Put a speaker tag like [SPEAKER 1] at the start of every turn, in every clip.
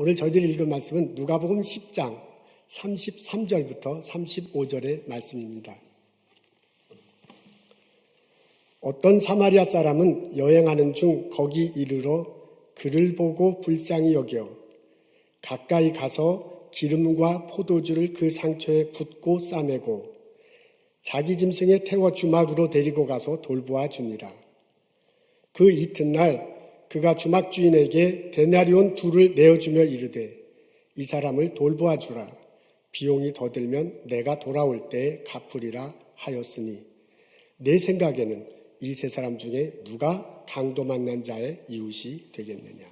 [SPEAKER 1] 오늘 저희들이 읽은 말씀은 누가복음 10장 33절부터 35절의 말씀입니다. 어떤 사마리아 사람은 여행하는 중 거기 이르러 그를 보고 불쌍히 여겨 가까이 가서 기름과 포도주를 그 상처에 붓고 싸매고 자기 짐승에 태워 주막으로 데리고 가서 돌보아 주니라. 그 이튿날 그가 주막 주인에게 데나리온 2를 내어주며 이르되 이 사람을 돌보아 주라. 비용이 더 들면 내가 돌아올 때에 갚으리라 하였으니 내 생각에는 이 세 사람 중에 누가 강도 만난 자의 이웃이 되겠느냐.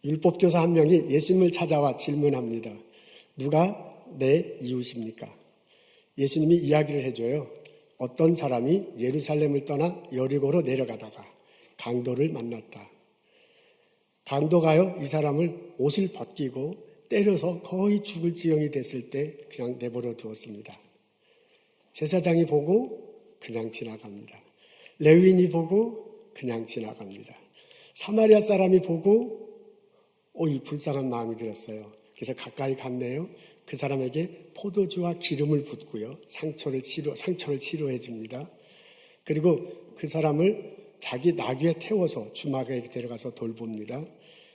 [SPEAKER 1] 율법교사 한 명이 예수님을 찾아와 질문합니다. 누가 내 이웃입니까? 예수님이 이야기를 해줘요. 어떤 사람이 예루살렘을 떠나 여리고로 내려가다가 강도를 만났다. 강도가요, 이 사람을 옷을 벗기고 때려서 거의 죽을 지경이 됐을 때 그냥 내버려 두었습니다. 제사장이 보고 그냥 지나갑니다. 레위인이 보고 그냥 지나갑니다. 사마리아 사람이 보고 이 불쌍한 마음이 들었어요. 그래서 가까이 갔네요. 그 사람에게 포도주와 기름을 붓고요. 상처를 치료해 줍니다. 그리고 그 사람을 자기 나귀에 태워서 주막에 데려가서 돌봅니다.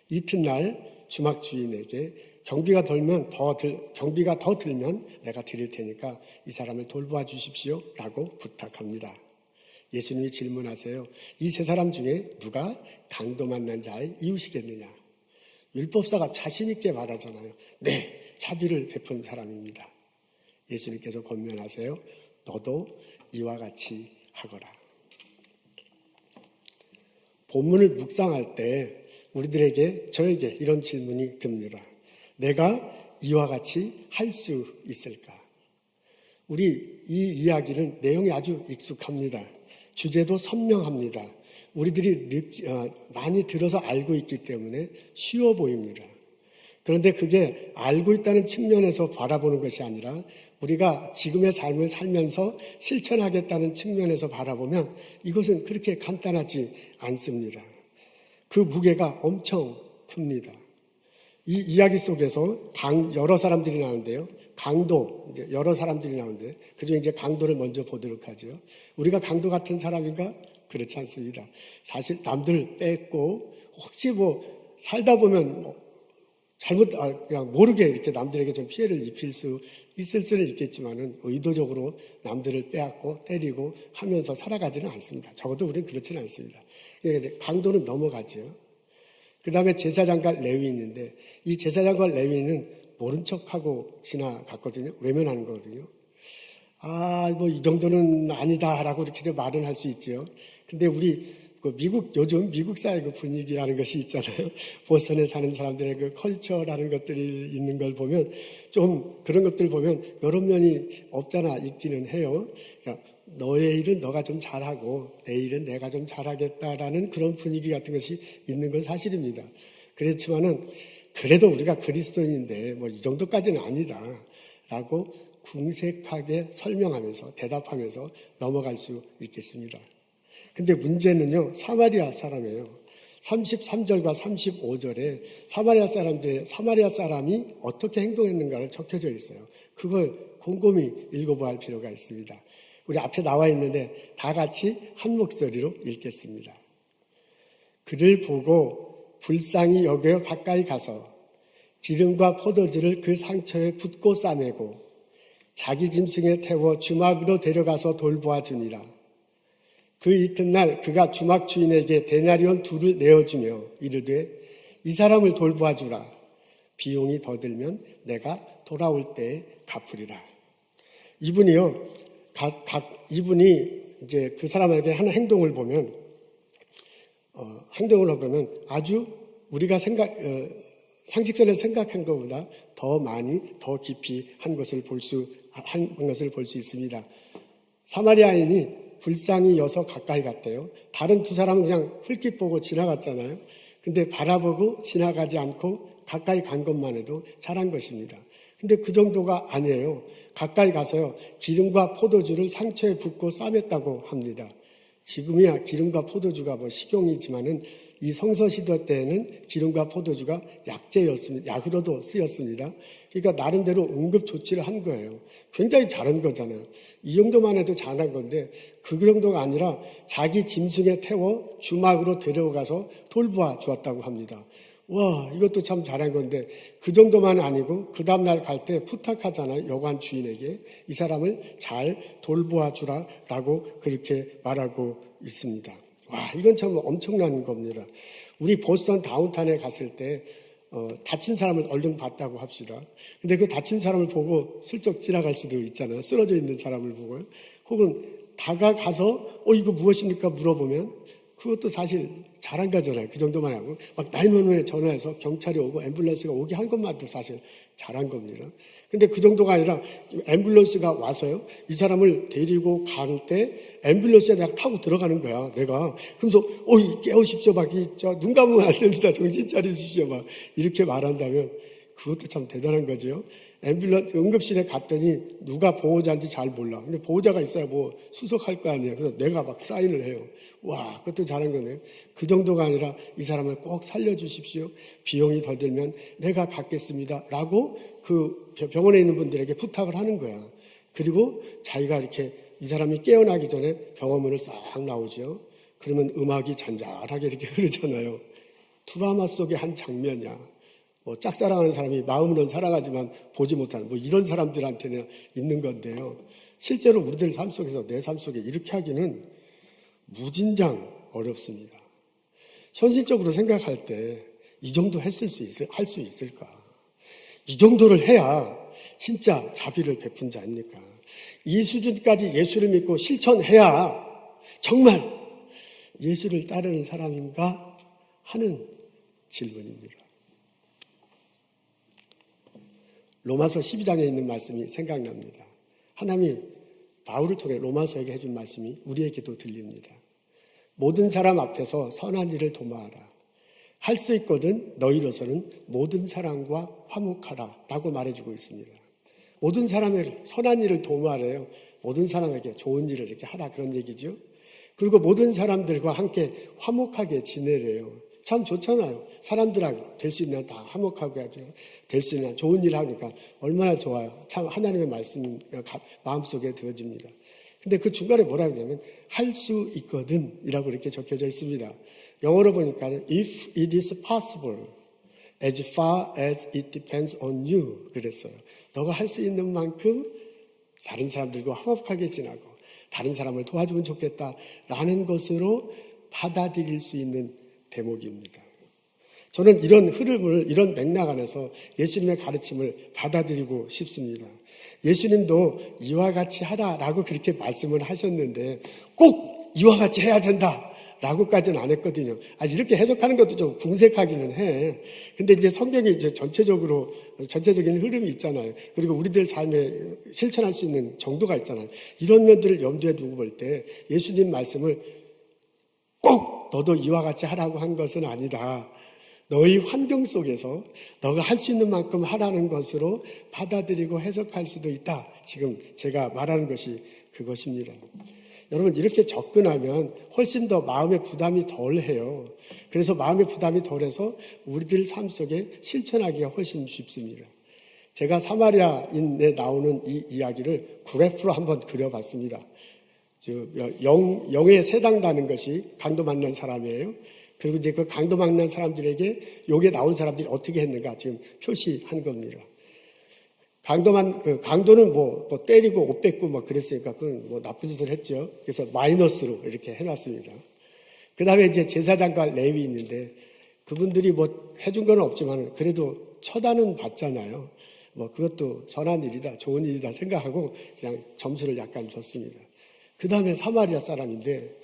[SPEAKER 1] 이튿날 주막 주인에게 경비가 더 들면 내가 드릴 테니까 이 사람을 돌보아 주십시오 라고 부탁합니다. 예수님이 질문하세요. 이 세 사람 중에 누가 강도 만난 자의 이웃이겠느냐? 율법사가 자신 있게 말하잖아요. 네, 자비를 베푼 사람입니다. 예수님께서 권면하세요. 너도 이와 같이 하거라. 본문을 묵상할 때 저에게 이런 질문이 듭니다. 내가 이와 같이 할 수 있을까? 우리 이 이야기는 내용이 아주 익숙합니다. 주제도 선명합니다. 우리들이 많이 들어서 알고 있기 때문에 쉬워 보입니다. 그런데 그게 알고 있다는 측면에서 바라보는 것이 아니라 우리가 지금의 삶을 살면서 실천하겠다는 측면에서 바라보면 이것은 그렇게 간단하지 않습니다. 그 무게가 엄청 큽니다. 이 이야기 속에서 여러 사람들이 나오는데요. 강도, 여러 사람들이 나오는데 그중에 이제 강도를 먼저 보도록 하죠. 우리가 강도 같은 사람인가? 그렇지 않습니다. 사실 남들 뺏고 혹시 살다 보면 그냥 모르게 이렇게 남들에게 좀 피해를 입힐 수 있을 수는 있겠지만은 의도적으로 남들을 빼앗고 때리고 하면서 살아가지는 않습니다. 적어도 우리는 그렇지는 않습니다. 이제 강도는 넘어가죠. 그 다음에 제사장과 레위인인데 이 제사장과 레위인은 모른 척하고 지나갔거든요. 외면하는 거거든요. 이 정도는 아니다라고 이렇게 말은 할 수 있죠. 근데 우리 요즘 미국 사회 그 분위기라는 것이 있잖아요. 보스턴에 사는 사람들의 그 컬처라는 것들이 있는 걸 보면 좀 그런 것들 보면 여러 면이 없잖아 있기는 해요. 그러니까 너의 일은 너가 좀 잘하고 내 일은 내가 좀 잘하겠다라는 그런 분위기 같은 것이 있는 건 사실입니다. 그렇지만은 그래도 우리가 그리스도인인데 이 정도까지는 아니다라고 궁색하게 설명하면서 대답하면서 넘어갈 수 있겠습니다. 근데 문제는요, 사마리아 사람이에요. 33절과 35절에 사마리아 사람이 어떻게 행동했는가를 적혀져 있어요. 그걸 곰곰이 읽어봐야 할 필요가 있습니다. 우리 앞에 나와 있는데 다 같이 한 목소리로 읽겠습니다. 그를 보고 불쌍히 여겨 가까이 가서 기름과 포도주를 그 상처에 붓고 싸매고 자기 짐승에 태워 주막으로 데려가서 돌보아 주니라. 그 이튿날 그가 주막 주인에게 데나리온 2를 내어주며 이르되 이 사람을 돌보아 주라. 비용이 더 들면 내가 돌아올 때에 갚으리라. 이분이 이제 그 사람에게 하는 행동을 보면 아주 우리가 상식선에 생각한 것보다 더 많이 더 깊이 한 것을 볼 수 있습니다. 사마리아인이 불쌍히 여서 가까이 갔대요. 다른 두 사람은 그냥 훑기 보고 지나갔잖아요. 근데 바라보고 지나가지 않고 가까이 간 것만 해도 잘한 것입니다. 근데 그 정도가 아니에요. 가까이 가서요, 기름과 포도주를 상처에 붓고 싸맸다고 합니다. 지금이야 기름과 포도주가 식용이지만은 이 성서시대 때에는 기름과 포도주가 약재였습니다. 약으로도 쓰였습니다. 그러니까 나름대로 응급 조치를 한 거예요. 굉장히 잘한 거잖아요. 이 정도만 해도 잘한 건데 그 정도가 아니라 자기 짐승에 태워 주막으로 데려가서 돌보아 주었다고 합니다. 와, 이것도 참 잘한 건데 그 정도만 아니고 그 다음날 갈 때 부탁하잖아요. 여관 주인에게 이 사람을 잘 돌보아 주라라고 그렇게 말하고 있습니다. 와, 이건 참 엄청난 겁니다. 우리 보스턴 다운타운에 갔을 때 다친 사람을 얼른 봤다고 합시다. 근데 그 다친 사람을 보고 슬쩍 지나갈 수도 있잖아요. 쓰러져 있는 사람을 보고요. 혹은 다가가서 이거 무엇입니까? 물어보면 그것도 사실 잘한 거잖아요. 그 정도만 하고 막 911에 전화해서 경찰이 오고 앰뷸런스가 오게 한 것만도 사실 잘한 겁니다. 근데 그 정도가 아니라 앰뷸런스가 와서요. 이 사람을 데리고 갈 때 앰뷸런스에 내가 타고 들어가는 거야. 내가. 그러면서 깨우십시오. 눈 감으면 안 됩니다. 정신 차리십시오. 막 이렇게 말한다면 그것도 참 대단한 거죠. 앰뷸런스 응급실에 갔더니 누가 보호자인지 잘 몰라. 근데 보호자가 있어야 뭐 수속할 거 아니에요. 그래서 내가 막 사인을 해요. 와, 그것도 잘한 거네요. 그 정도가 아니라 이 사람을 꼭 살려주십시오. 비용이 더 들면 내가 갖겠습니다. 라고 그 병원에 있는 분들에게 부탁을 하는 거야. 그리고 자기가 이렇게 이 사람이 깨어나기 전에 병원문을 싹 나오죠. 그러면 음악이 잔잔하게 이렇게 흐르잖아요. 드라마 속의 한 장면이야. 짝사랑하는 사람이 마음으로는 사랑하지만 보지 못하는 이런 사람들한테는 있는 건데요. 실제로 우리들 삶 속에서 내 삶 속에 이렇게 하기는 무진장 어렵습니다. 현실적으로 생각할 때 이 정도 할 수 있을까? 이 정도를 해야 진짜 자비를 베푼 자 아닙니까? 이 수준까지 예수를 믿고 실천해야 정말 예수를 따르는 사람인가 하는 질문입니다. 로마서 12장에 있는 말씀이 생각납니다. 하나님이 바울을 통해 로마서에게 해준 말씀이 우리에게도 들립니다. 모든 사람 앞에서 선한 일을 도모하라. 할 수 있거든 너희로서는 모든 사람과 화목하라 라고 말해주고 있습니다. 모든 사람의 선한 일을 도모하래요. 모든 사람에게 좋은 일을 이렇게 하라 그런 얘기죠. 그리고 모든 사람들과 함께 화목하게 지내래요. 참 좋잖아요. 사람들하고 될 수 있는 다 화목하고 해야죠. 될 수 있는 좋은 일 하니까 얼마나 좋아요. 참 하나님의 말씀이 마음속에 들어집니다. 근데 그 중간에 뭐라고 하냐면 할 수 있거든 이라고 이렇게 적혀져 있습니다. 영어로 보니까 if it is possible as far as it depends on you 그랬어요. 너가 할 수 있는 만큼 다른 사람들과 화목하게 지나고 다른 사람을 도와주면 좋겠다라는 것으로 받아들일 수 있는 대목입니다. 저는 이런 흐름을 이런 맥락 안에서 예수님의 가르침을 받아들이고 싶습니다. 예수님도 이와 같이 하라라고 그렇게 말씀을 하셨는데 꼭 이와 같이 해야 된다라고까지는 안 했거든요. 이렇게 해석하는 것도 좀 궁색하기는 해. 근데 이제 성경이 이제 전체적인 흐름이 있잖아요. 그리고 우리들 삶에 실천할 수 있는 정도가 있잖아요. 이런 면들을 염두에 두고 볼 때 예수님 말씀을 꼭 너도 이와 같이 하라고 한 것은 아니다. 너희 환경 속에서 너가 할 수 있는 만큼 하라는 것으로 받아들이고 해석할 수도 있다. 지금 제가 말하는 것이 그것입니다. 여러분 이렇게 접근하면 훨씬 더 마음의 부담이 덜해요. 그래서 마음의 부담이 덜해서 우리들 삶 속에 실천하기가 훨씬 쉽습니다. 제가 사마리아인에 나오는 이 이야기를 그래프로 한번 그려봤습니다. 영에 세당다는 것이 강도 만난 사람이에요. 그리고 이제 그 강도 만난 사람들에게 여기에 나온 사람들이 어떻게 했는가 지금 표시한 겁니다. 강도는 때리고 옷 뺏고 막 그랬으니까 그건 나쁜 짓을 했죠. 그래서 마이너스로 이렇게 해놨습니다. 그 다음에 이제 제사장과 레위인인데 그분들이 해준 건 없지만 그래도 처단은 받잖아요. 그것도 선한 일이다, 좋은 일이다 생각하고 그냥 점수를 약간 줬습니다. 그 다음에 사마리아 사람인데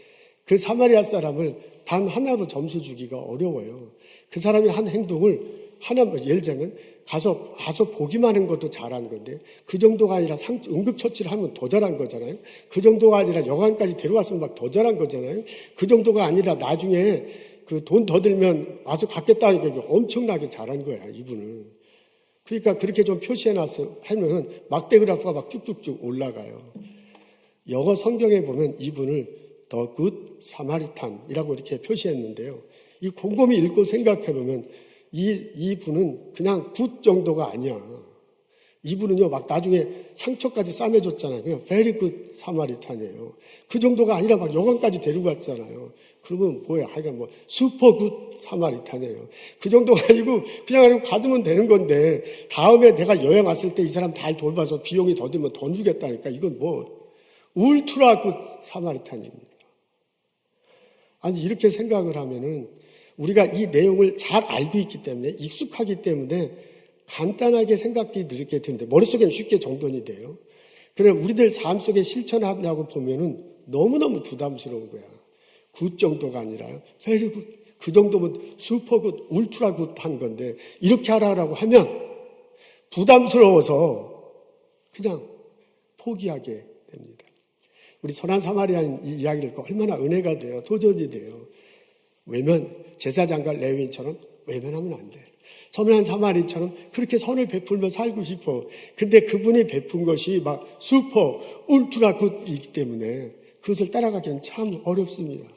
[SPEAKER 1] 그 사마리아 사람을 단 하나로 점수 주기가 어려워요. 그 사람이 한 행동을 예를 들면 가서 보기만 하는 것도 잘한 건데 그 정도가 아니라 응급처치를 하면 더 잘한 거잖아요. 그 정도가 아니라 여관까지 데려왔으면 막 더 잘한 거잖아요. 그 정도가 아니라 나중에 그 돈 더 들면 와서 갖겠다니까 엄청나게 잘한 거야 이분은. 그러니까 그렇게 좀 표시해놨어 하면 막대 그래프가 막 쭉쭉쭉 올라가요. 영어 성경에 보면 이분을 더 굿 사마리탄이라고 이렇게 표시했는데요. 이 곰곰이 읽고 생각해 보면 이 분은 그냥 굿 정도가 아니야. 이분은요, 막 나중에 상처까지 싸매줬잖아요. 그냥 very good 사마리탄이에요. 그 정도가 아니라 막 여관까지 데리고 갔잖아요. 그러면 뭐야? 하여간 뭐 슈퍼 굿 사마리탄이에요. 그 정도가 아니고 그냥 가두면 되는 건데 다음에 내가 여행 왔을 때 이 사람 잘 돌봐서 비용이 더 들면 더 주겠다니까 이건 뭐 울트라 굿 사마리탄입니다. 아니 이렇게 생각을 하면은 우리가 이 내용을 잘 알고 있기 때문에 익숙하기 때문에 간단하게 생각이 들게 되는데 머릿속에는 쉽게 정돈이 돼요. 그래 우리들 삶 속에 실천하려고 보면은 너무너무 부담스러운 거야. 굿 정도가 아니라 very good, 그 정도면 슈퍼 굿, 울트라 굿 한 건데 이렇게 하라고 하면 부담스러워서 그냥 포기하게 됩니다. 우리 선한 사마리아인 이 이야기를 듣고 얼마나 은혜가 돼요. 도전이 돼요. 제사장과 레위인처럼 외면하면 안 돼. 선한 사마리처럼 그렇게 선을 베풀며 살고 싶어. 근데 그분이 베푼 것이 막 슈퍼, 울트라 굿이기 때문에 그것을 따라가기는 참 어렵습니다.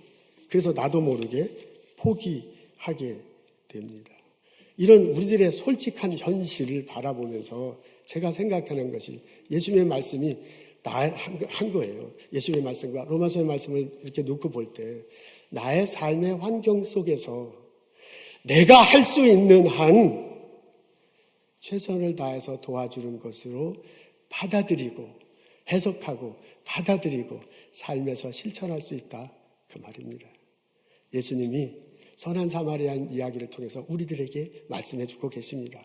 [SPEAKER 1] 그래서 나도 모르게 포기하게 됩니다. 이런 우리들의 솔직한 현실을 바라보면서 제가 생각하는 것이 예수님의 말씀이 한 거예요. 예수님의 말씀과 로마서의 말씀을 이렇게 놓고 볼 때 나의 삶의 환경 속에서 내가 할 수 있는 한 최선을 다해서 도와주는 것으로 받아들이고 해석하고 받아들이고 삶에서 실천할 수 있다 그 말입니다. 예수님이 선한 사마리아인 이야기를 통해서 우리들에게 말씀해 주고 계십니다.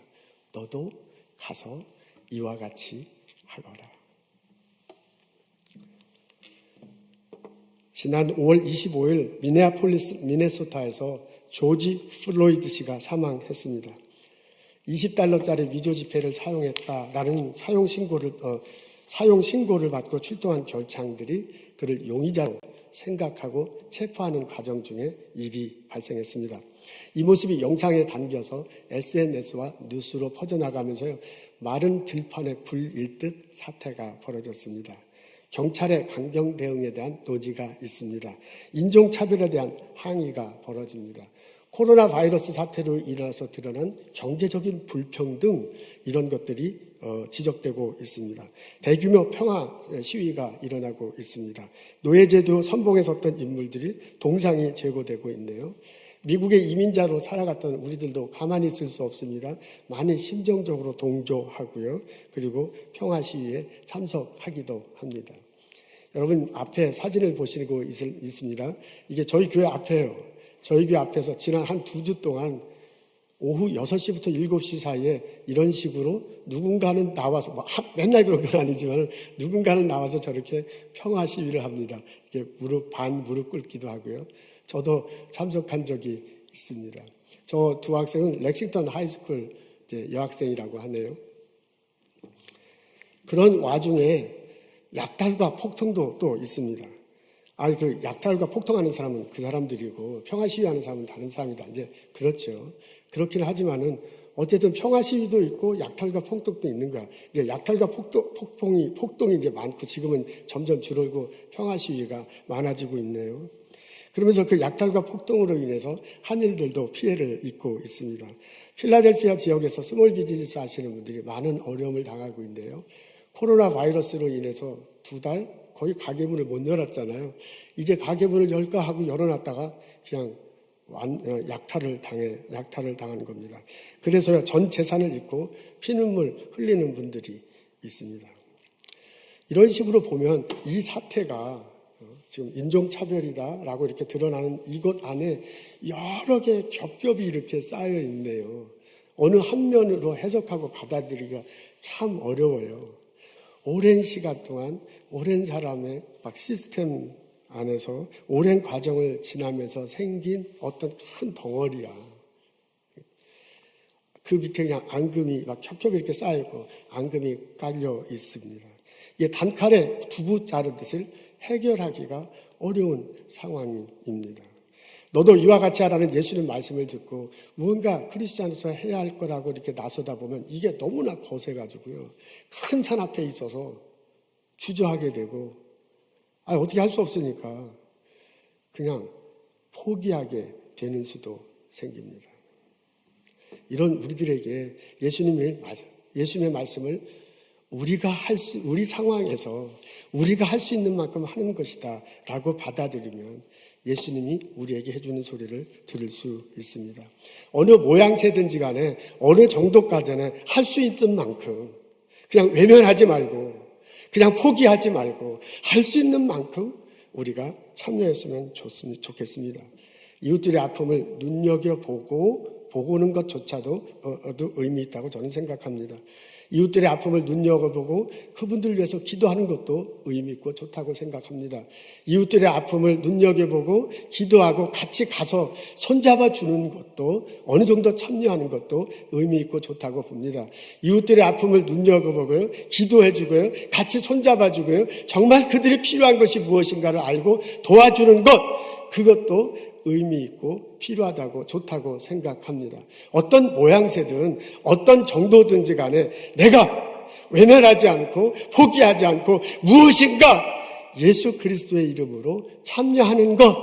[SPEAKER 1] 너도 가서 이와 같이 하거라. 지난 5월 25일 미네소타에서 조지 플로이드 씨가 사망했습니다. 20달러짜리 위조 지폐를 사용했다라는 사용 신고를 받고 출동한 경찰들이 그를 용의자로 생각하고 체포하는 과정 중에 일이 발생했습니다. 이 모습이 영상에 담겨서 SNS와 뉴스로 퍼져나가면서요, 마른 들판에 불 일듯 사태가 벌어졌습니다. 경찰의 강경 대응에 대한 논의가 있습니다. 인종차별에 대한 항의가 벌어집니다. 코로나 바이러스 사태로 인해서 드러난 경제적인 불평등 이런 것들이 지적되고 있습니다. 대규모 평화 시위가 일어나고 있습니다. 노예제도 선봉에 섰던 인물들이 동상이 제거되고 있네요. 미국의 이민자로 살아갔던 우리들도 가만히 있을 수 없습니다. 많이 심정적으로 동조하고요. 그리고 평화 시위에 참석하기도 합니다. 여러분 앞에 사진을 보시고 있습니다. 이게 저희 교회 앞에요. 저희 교회 앞에서 지난 한 2주 동안 오후 6시부터 7시 사이에 이런 식으로 누군가는 나와서 맨날 그런 건 아니지만 누군가는 나와서 저렇게 평화 시위를 합니다. 이렇게 무릎 꿇기도 하고요. 저도 참석한 적이 있습니다. 저 두 학생은 렉싱턴 하이스쿨 여학생이라고 하네요. 그런 와중에 약탈과 폭동도 또 있습니다. 그 약탈과 폭동하는 사람은 그 사람들이고 평화 시위하는 사람은 다른 사람이다. 이제 그렇죠. 그렇긴 하지만은 어쨌든 평화 시위도 있고 약탈과 폭동도 있는 거야. 이제 약탈과 폭동이 이제 많고 지금은 점점 줄어들고 평화 시위가 많아지고 있네요. 그러면서 그 약탈과 폭동으로 인해서 한일들도 피해를 입고 있습니다. 필라델피아 지역에서 스몰 비즈니스 하시는 분들이 많은 어려움을 당하고 있는데요. 코로나 바이러스로 인해서 2달 거의 가게문을 못 열었잖아요. 이제 가게문을 열까 하고 열어놨다가 그냥 약탈을 당한 겁니다. 그래서야 전 재산을 잃고 피눈물 흘리는 분들이 있습니다. 이런 식으로 보면 이 사태가 지금 인종차별이다라고 이렇게 드러나는 이것 안에 여러 개의 겹겹이 이렇게 쌓여 있네요. 어느 한 면으로 해석하고 받아들이기가 참 어려워요. 오랜 시간 동안 오랜 사람의 시스템 안에서 오랜 과정을 지나면서 생긴 어떤 큰 덩어리야. 그 밑에 그냥 앙금이 겹겹이 이렇게 쌓이고 앙금이 깔려 있습니다. 이게 단칼에 두부 자르듯이 해결하기가 어려운 상황입니다. 너도 이와 같이 하라는 예수님 말씀을 듣고 무언가 크리스찬으로서 해야 할 거라고 이렇게 나서다 보면 이게 너무나 거세가지고요. 큰 산 앞에 있어서 주저하게 되고 어떻게 할 수 없으니까 그냥 포기하게 되는 수도 생깁니다. 이런 우리들에게 예수님의 말씀을 우리 상황에서 우리가 할 수 있는 만큼 하는 것이다 라고 받아들이면 예수님이 우리에게 해주는 소리를 들을 수 있습니다. 어느 모양새든지 간에 어느 정도까지는 할 수 있는 만큼 그냥 외면하지 말고 그냥 포기하지 말고 할 수 있는 만큼 우리가 참여했으면 좋겠습니다. 이웃들의 아픔을 눈여겨보는 것조차도 의미 있다고 저는 생각합니다. 이웃들의 아픔을 눈여겨보고 그분들을 위해서 기도하는 것도 의미 있고 좋다고 생각합니다. 이웃들의 아픔을 눈여겨보고 기도하고 같이 가서 손잡아 주는 것도 어느 정도 참여하는 것도 의미 있고 좋다고 봅니다. 이웃들의 아픔을 눈여겨보고요, 기도해주고요, 같이 손잡아 주고요, 정말 그들이 필요한 것이 무엇인가를 알고 도와주는 것, 그것도 의미 있고 필요하다고 좋다고 생각합니다. 어떤 모양새든 어떤 정도든지 간에 내가 외면하지 않고 포기하지 않고 무엇인가 예수 그리스도의 이름으로 참여하는 것,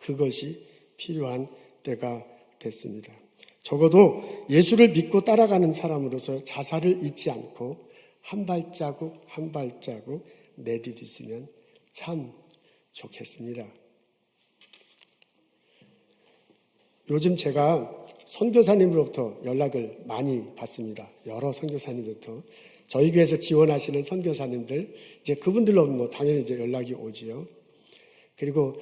[SPEAKER 1] 그것이 필요한 때가 됐습니다. 적어도 예수를 믿고 따라가는 사람으로서 자살을 잊지 않고 한 발자국 한 발자국 내디디시면 참 좋겠습니다. 요즘 제가 선교사님으로부터 연락을 많이 받습니다. 여러 선교사님부터 저희 교회에서 지원하시는 선교사님들, 이제 그분들로 뭐 당연히 이제 연락이 오지요. 그리고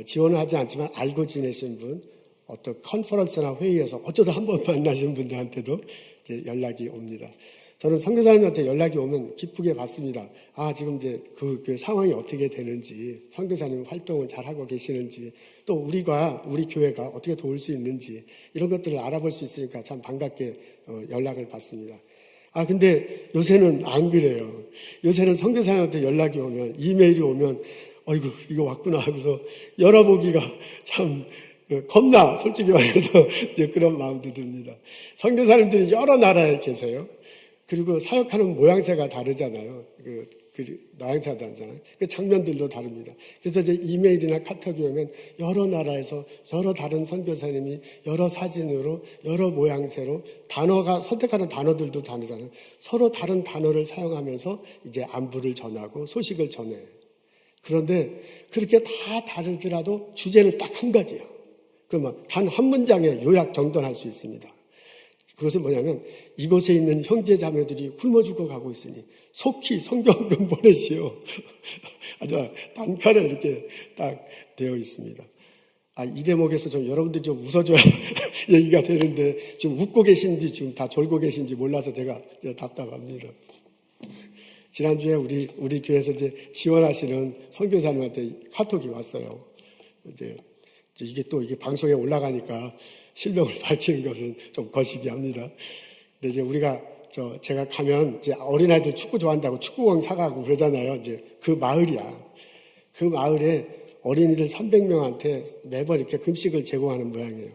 [SPEAKER 1] 지원을 하지 않지만 알고 지내신 분, 어떤 컨퍼런스나 회의에서 어쩌다 한번 만나신 분들한테도 이제 연락이 옵니다. 저는 선교사님한테 연락이 오면 기쁘게 받습니다. 지금 이제 그 상황이 어떻게 되는지, 선교사님 활동을 잘 하고 계시는지, 또 우리 교회가 어떻게 도울 수 있는지 이런 것들을 알아볼 수 있으니까 참 반갑게 연락을 받습니다. 근데 요새는 안 그래요. 요새는 선교사님한테 연락이 오면, 이메일이 오면, 어이구 이거 왔구나 하고서 열어보기가 참 겁나, 솔직히 말해서 이제 그런 마음도 듭니다. 선교사님들이 여러 나라에 계세요. 그리고 사역하는 모양새가 다르잖아요. 나양새가 다르잖아요. 그 장면들도 다릅니다. 그래서 이제 이메일이나 카톡이 오면 여러 나라에서 여러 다른 선교사님이 여러 사진으로 여러 모양새로 선택하는 단어들도 다르잖아요. 서로 다른 단어를 사용하면서 이제 안부를 전하고 소식을 전해요. 그런데 그렇게 다 다르더라도 주제는 딱 한 가지예요. 그러면 단 한 문장의 요약 정도는 할 수 있습니다. 그것은 뭐냐면 이곳에 있는 형제 자매들이 굶어 죽어가고 있으니 속히 성경금 보내시오. 아주 단칼에 이렇게 딱 되어 있습니다. 이 대목에서 좀 여러분들이 좀 웃어줘야 얘기가 되는데 지금 웃고 계신지 지금 다 졸고 계신지 몰라서 제가 답답합니다. 지난주에 우리 교회에서 이제 지원하시는 선교사님한테 카톡이 왔어요. 이제 이게 방송에 올라가니까 실명을 밝히는 것은 좀 거시기 합니다. 근데 이제 제가 가면 이제 어린아이들 축구 좋아한다고 축구공 사가고 그러잖아요. 이제 그 마을이야. 그 마을에 어린이들 300명한테 매번 이렇게 급식을 제공하는 모양이에요.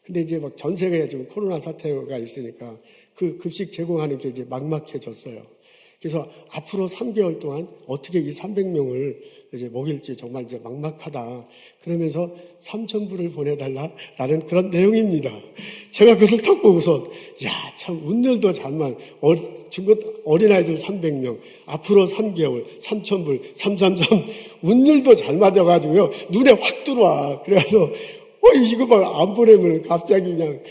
[SPEAKER 1] 근데 이제 막 전 세계에 지금 코로나 사태가 있으니까 그 급식 제공하는 게 이제 막막해졌어요. 그래서 앞으로 3개월 동안 어떻게 이 300명을 이제 먹일지 정말 이제 막막하다. 그러면서 3,000불을 보내달라라는 그런 내용입니다. 제가 그것을 딱 보고서, 참, 운율도 잘만, 어린아이들 300명, 앞으로 3개월, 3,000불, 333, 운율도 잘 맞아가지고요. 눈에 확 들어와. 그래서, 이거 막 안 보내면 갑자기 그냥,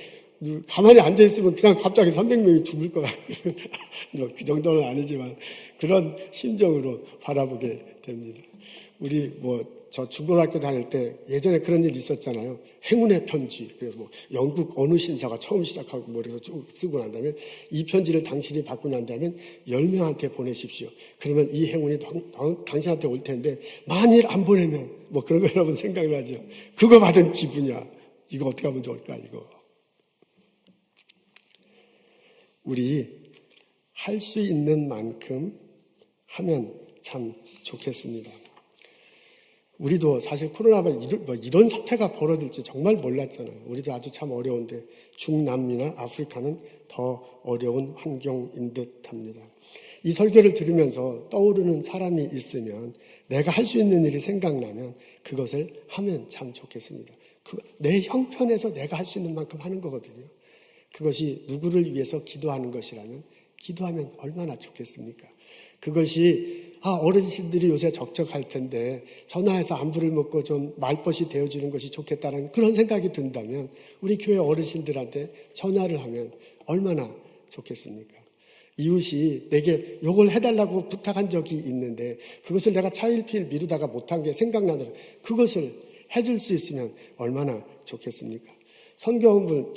[SPEAKER 1] 가만히 앉아있으면 그냥 갑자기 300명이 죽을 것 같고, 그 정도는 아니지만, 그런 심정으로 바라보게 됩니다. 우리 저 중고등학교 다닐 때 예전에 그런 일이 있었잖아요. 행운의 편지. 그래서 영국 어느 신사가 처음 시작하고 그래서 쭉 쓰고 난 다음에 이 편지를 당신이 받고 난 다음에 10명한테 보내십시오. 그러면 이 행운이 당신한테 올 텐데 만일 안 보내면 그런 거 여러분 생각나죠? 그거 받은 기분이야. 이거 어떻게 하면 좋을까 이거. 우리 할 수 있는 만큼 하면 참 좋겠습니다. 우리도 사실 코로나가 이런 사태가 벌어질지 정말 몰랐잖아요. 우리도 아주 참 어려운데 중남미나 아프리카는 더 어려운 환경인 듯합니다. 이 설교를 들으면서 떠오르는 사람이 있으면 내가 할 수 있는 일이 생각나면 그것을 하면 참 좋겠습니다. 내 형편에서 내가 할 수 있는 만큼 하는 거거든요. 그것이 누구를 위해서 기도하는 것이라면 기도하면 얼마나 좋겠습니까? 그것이 어르신들이 요새 적적할 텐데 전화해서 안부를 묻고 좀 말벗이 되어주는 것이 좋겠다는 그런 생각이 든다면 우리 교회 어르신들한테 전화를 하면 얼마나 좋겠습니까? 이웃이 내게 요걸 해달라고 부탁한 적이 있는데 그것을 내가 차일피일 미루다가 못한 게 생각나는 그것을 해줄 수 있으면 얼마나 좋겠습니까? 선교헌금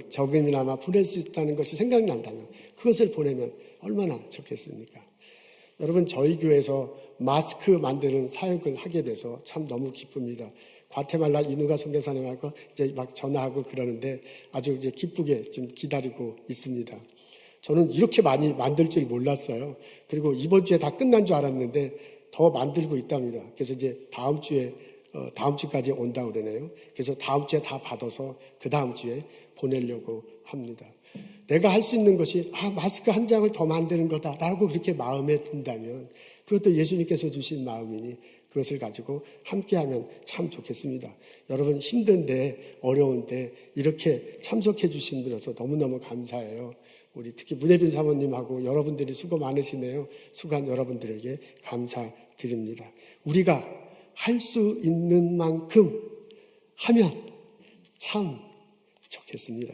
[SPEAKER 1] 저금이나마 보낼 수 있다는 것이 생각난다면 그것을 보내면 얼마나 좋겠습니까? 여러분, 저희 교회에서 마스크 만드는 사역을 하게 돼서 참 너무 기쁩니다. 과테말라 이누가 선교사님하고 이제 막 전화하고 그러는데 아주 이제 기쁘게 지금 기다리고 있습니다. 저는 이렇게 많이 만들 줄 몰랐어요. 그리고 이번 주에 다 끝난 줄 알았는데 더 만들고 있답니다. 그래서 이제 다음 주까지 온다고 그러네요. 그래서 다음 주에 다 받아서 그 다음 주에 보내려고 합니다. 내가 할 수 있는 것이 마스크 한 장을 더 만드는 거다라고 그렇게 마음에 든다면 그것도 예수님께서 주신 마음이니 그것을 가지고 함께하면 참 좋겠습니다. 여러분, 힘든데 어려운데 이렇게 참석해 주신 분에서 너무너무 감사해요. 우리 특히 문혜빈 사모님하고 여러분들이 수고 많으시네요. 수고한 여러분들에게 감사드립니다. 우리가 할 수 있는 만큼 하면 참 좋겠습니다.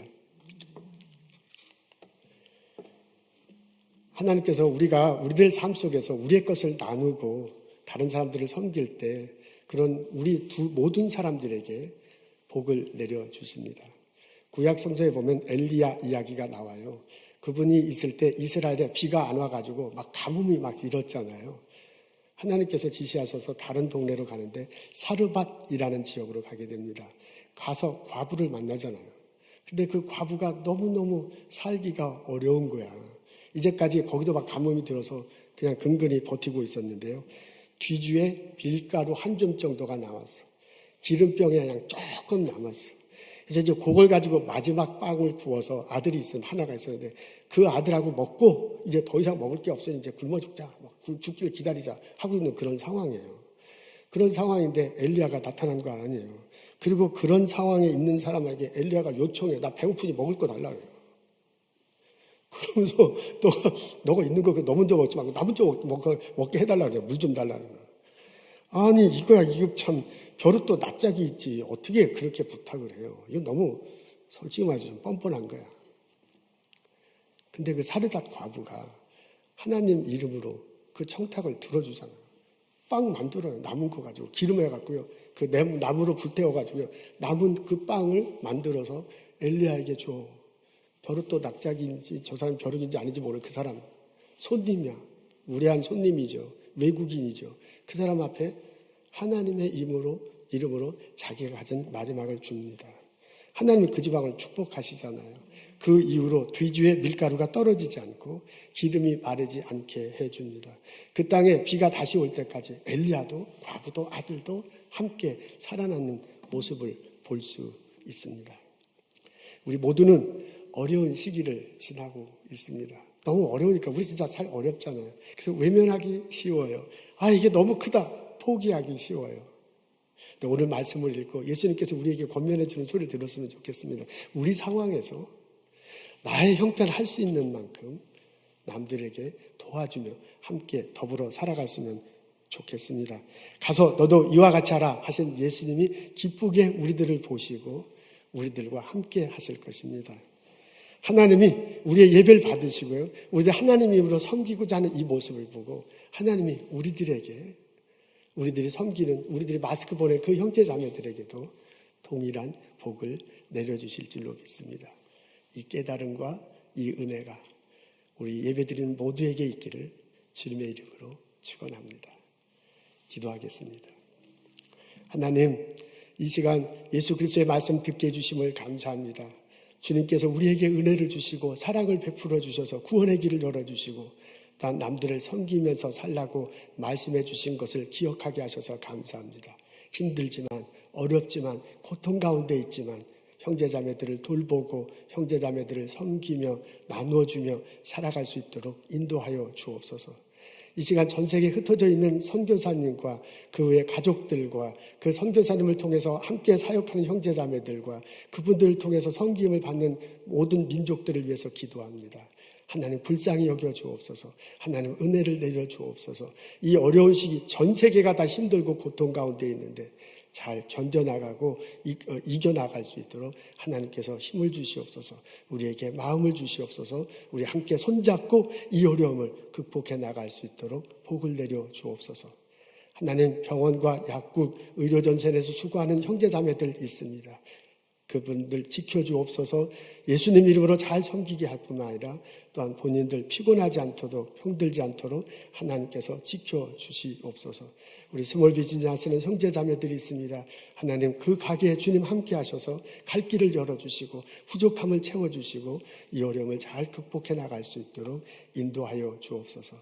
[SPEAKER 1] 하나님께서 우리들 삶 속에서 우리의 것을 나누고 다른 사람들을 섬길 때 그런 우리 모든 사람들에게 복을 내려주십니다. 구약 성서에 보면 엘리야 이야기가 나와요. 그분이 있을 때 이스라엘에 비가 안 와가지고 막 가뭄이 막 일었잖아요. 하나님께서 지시하셔서 다른 동네로 가는데 사르밧이라는 지역으로 가게 됩니다. 가서 과부를 만나잖아요. 근데 그 과부가 너무너무 살기가 어려운 거야. 이제까지 거기도 막 가뭄이 들어서 그냥 근근히 버티고 있었는데요. 뒤주에 밀가루 한 줌 정도가 나왔어. 기름병이 그냥 조금 남았어. 그래서 이제 그걸 가지고 마지막 빵을 구워서 아들이 하나가 있었는데 그 아들하고 먹고 이제 더 이상 먹을 게 없으니 이제 굶어 죽자. 죽기를 기다리자 하고 있는 그런 상황이에요. 그런 상황인데 엘리야가 나타난 거 아니에요. 그리고 그런 상황에 있는 사람에게 엘리야가 요청해. 나 배고프니 먹을 거 달라 그래요. 그러면서 너가 있는 거 너 먼저 먹지 말고 나 먼저 먹게 해달라 그래요. 물 좀 달라는 거야. 아니 이거 참 벼룩도 낯짝이 있지 어떻게 그렇게 부탁을 해요. 이거 너무 솔직히 말해서 좀 뻔뻔한 거야. 근데 그 사르밧 과부가 하나님 이름으로 그 청탁을 들어주잖아요. 빵 만들어요. 남은 거 가지고 기름에 갖고요. 그 나무로 불태워가지고요. 남은 그 빵을 만들어서 엘리야에게 줘. 벼룩도 납작인지 저 사람 벼룩인지 아닌지 모를 그 사람 손님이야. 무례한 손님이죠. 외국인이죠. 그 사람 앞에 하나님의 이름으로 자기가 가진 마지막을 줍니다. 하나님이 그 지방을 축복하시잖아요. 그 이후로 뒤주에 밀가루가 떨어지지 않고 기름이 마르지 않게 해줍니다. 그 땅에 비가 다시 올 때까지 엘리야도 과부도 아들도 함께 살아남는 모습을 볼 수 있습니다. 우리 모두는 어려운 시기를 지나고 있습니다. 너무 어려우니까 우리 진짜 살 어렵잖아요. 그래서 외면하기 쉬워요. 이게 너무 크다. 포기하기 쉬워요. 근데 오늘 말씀을 읽고 예수님께서 우리에게 권면해 주는 소리를 들었으면 좋겠습니다. 우리 상황에서 나의 형편을 할 수 있는 만큼 남들에게 도와주며 함께 더불어 살아갔으면 좋겠습니다. 가서 너도 이와 같이 하라 하신 예수님이 기쁘게 우리들을 보시고 우리들과 함께 하실 것입니다. 하나님이 우리의 예배를 받으시고요. 우리들 하나님 이름으로 섬기고자 하는 이 모습을 보고 하나님이 우리들이 섬기는 우리들이 마스크 보낸 그 형제 자매들에게도 동일한 복을 내려주실 줄로 믿습니다. 이 깨달음과 이 은혜가 우리 예배드리는 모두에게 있기를 주님의 이름으로 축원합니다. 기도하겠습니다. 하나님, 이 시간 예수 그리스도의 말씀 듣게 해주심을 감사합니다. 주님께서 우리에게 은혜를 주시고 사랑을 베풀어 주셔서 구원의 길을 열어주시고 단 남들을 섬기면서 살라고 말씀해 주신 것을 기억하게 하셔서 감사합니다. 힘들지만 어렵지만 고통 가운데 있지만 형제자매들을 돌보고 형제자매들을 섬기며 나누어주며 살아갈 수 있도록 인도하여 주옵소서. 이 시간 전 세계에 흩어져 있는 선교사님과 그 외 가족들과 그 선교사님을 통해서 함께 사역하는 형제자매들과 그분들을 통해서 섬김을 받는 모든 민족들을 위해서 기도합니다. 하나님 불쌍히 여겨 주옵소서. 하나님 은혜를 내려 주옵소서. 이 어려운 시기 전 세계가 다 힘들고 고통 가운데 있는데 잘 견뎌나가고 이겨나갈 수 있도록 하나님께서 힘을 주시옵소서. 우리에게 마음을 주시옵소서. 우리 함께 손잡고 이 어려움을 극복해 나갈 수 있도록 복을 내려 주옵소서. 하나님 병원과 약국, 의료전선에서 수고하는 형제자매들 있습니다. 그분들 지켜주옵소서. 예수님 이름으로 잘 섬기게 할 뿐만 아니라 또한 본인들 피곤하지 않도록 힘들지 않도록 하나님께서 지켜주시옵소서. 우리 스몰 비즈니스는 형제자매들이 있습니다. 하나님 그 가게에 주님 함께 하셔서 갈 길을 열어주시고 부족함을 채워주시고 이 어려움을 잘 극복해 나갈 수 있도록 인도하여 주옵소서.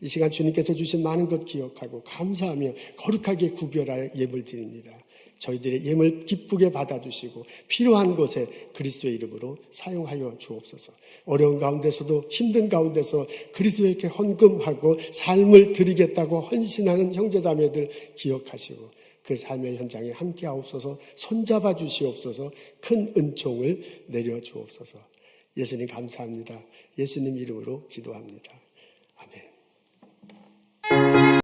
[SPEAKER 1] 이 시간 주님께서 주신 많은 것 기억하고 감사하며 거룩하게 구별하여 예물 드립니다. 저희들의 예물 기쁘게 받아주시고 필요한 곳에 그리스도의 이름으로 사용하여 주옵소서. 어려운 가운데서도 힘든 가운데서 그리스도에게 헌금하고 삶을 드리겠다고 헌신하는 형제자매들 기억하시고 그 삶의 현장에 함께 하옵소서. 손잡아 주시옵소서. 큰 은총을 내려 주옵소서. 예수님 감사합니다. 예수님 이름으로 기도합니다. 아멘.